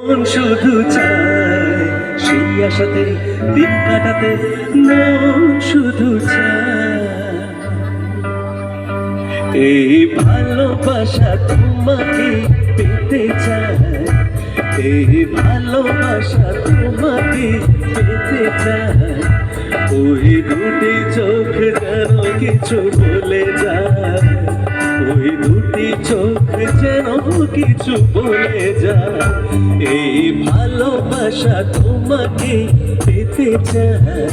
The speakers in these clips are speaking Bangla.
মন শুধু চায় সেই আশাতে দিন কাটাতে, মন শুধু চায় এই ভালোবাসা তোমাকে পেতে চায়, এই ভালোবাসা তোমাকে পেতে চায়। ওই দুটি চোখ যেন কিছু বলে যায়, ওই দুটি চোখ যেন কিছু বলে যায়। এই ভালোবাসা তোমাকে পেতে চায়,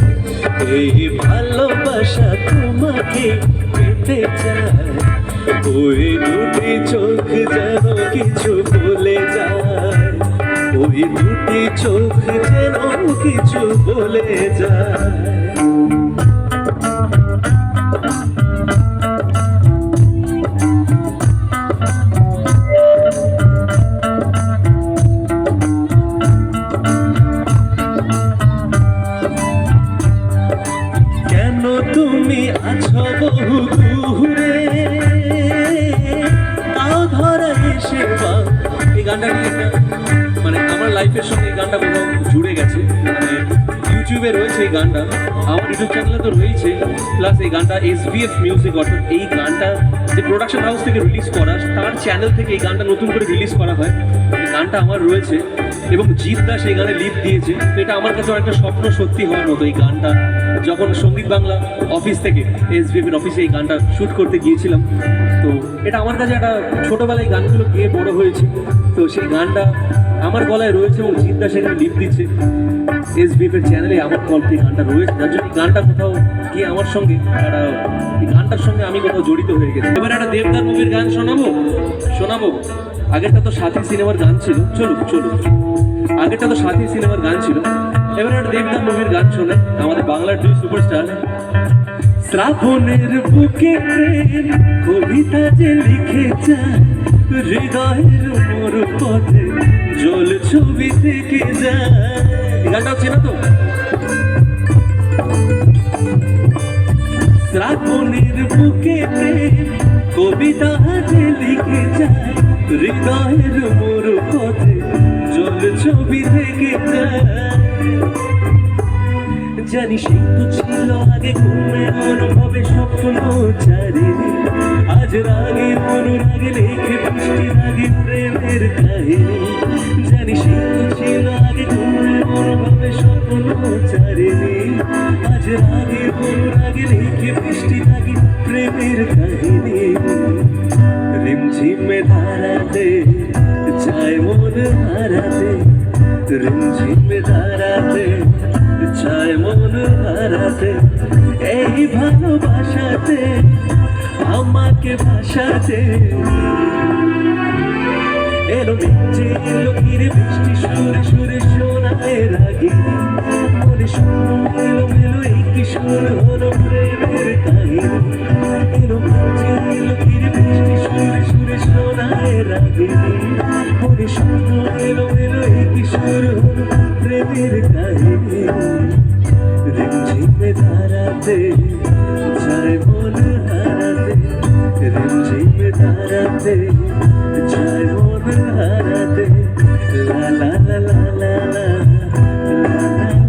এই ভালোবাসা তোমাকে পেতে চায়। ওই দুটি চোখ যেন কিছু বলে যায়, ওই দুটি চোখ যেন কিছু বলে যায়। কেন তুমি আছো বহু দূরে, তাও ধরা এসে এই গানটা মানে আমার লাইফের সঙ্গে এই গানটা কোথাও জুড়ে গেছে। মানে ইউটিউবে রয়েছে এই গানটা, আমার ইউটিউব চ্যানেলে তো রয়েছে, প্লাস এই গানটা SBF মিউজিক অর্থাৎ এই গানটা যে প্রোডাকশন হাউস থেকে রিলিজ করা, তার চ্যানেল থেকে এই গানটা নতুন করে রিলিজ করা হয়। এই গানটা আমার রয়েছে এবং জিৎ দাস এই গানে লিড দিয়েছে। তো এটা আমার কাছে একটা স্বপ্ন সত্যি হওয়ার মতো। এই গানটা যখন সঙ্গীত বাংলা অফিস থেকে SBF এর অফিসে এই গানটা শ্যুট করতে গিয়েছিলাম, তো এটা আমার কাছে একটা ছোটোবেলায় গানগুলো গিয়ে বড় হয়েছে। তো সেই গানটা আমার গলায় রয়েছে এবং জিৎ দাস এখানে লিড দিচ্ছে। SBF এর চ্যানেলে আমার গল্পে এই গানটা রয়েছে, যার জন্য এই গানটা কোথাও গিয়ে আমার সঙ্গে একটা এই গানটার সঙ্গে আমি কোথাও জড়িত হয়ে গেছি। এবার একটা দেবদার মুভির গান শোনাবো। আগেরটা তো সাথী সিনেমার গান ছিল, চলুক আগেরটা তো সাথী সিনেমার গান ছিল, এবার একটা দেবদার মুভির গান শোনে আমাদের বাংলার দুই সুপারস্টার। শ্রাবণের বুকে প্রেম কবিতা যে লিখে যায়, হৃদয়ের মোর পথে জল ছবি থেকে যায়। এই গানটা হচ্ছে না তো? শ্রাবণের বুকে প্রেম কবিতা যে লিখে যায়, হৃদয়ের মোর পথে জল ছবি থেকে যায়। জানি সেই তো ছিল আগে ঘুমে অনুভবে স্বপ্ন চারিনি, আজ রাগে অনুরাগে লেখে বৃষ্টি রাগে প্রেমের কাহিনী। জানি সেই তো ছিল আগে ঘুমে অনুভবে স্বপ্ন চারিনি, আজ রাগে অনুরাগে লেখে বৃষ্টি রাগে প্রেমের কাহিনী। রিমঝিমে ধারাতে চায় মন হারাতে, রিমঝিমে ধারাতে চায় মন হারাতে। এই ভালোবাসাতে আমাকে ভাসাতে এলো মিঞ্জে এলো ফিরে বৃষ্টি সুরে সুরে শোনায় রাগে, মনে শূন্য এলো মেলো এই কিশোর হলো প্রেমের কাহিনী। এলো মিঞ্জে এলো ফিরে বৃষ্টি সুরে সুরে শোনায় রাগে, মনে শূন্য এলো মেলো এই কিশোর হলো প্রেমের কাহিনী। রিমঝিমে ধারাতে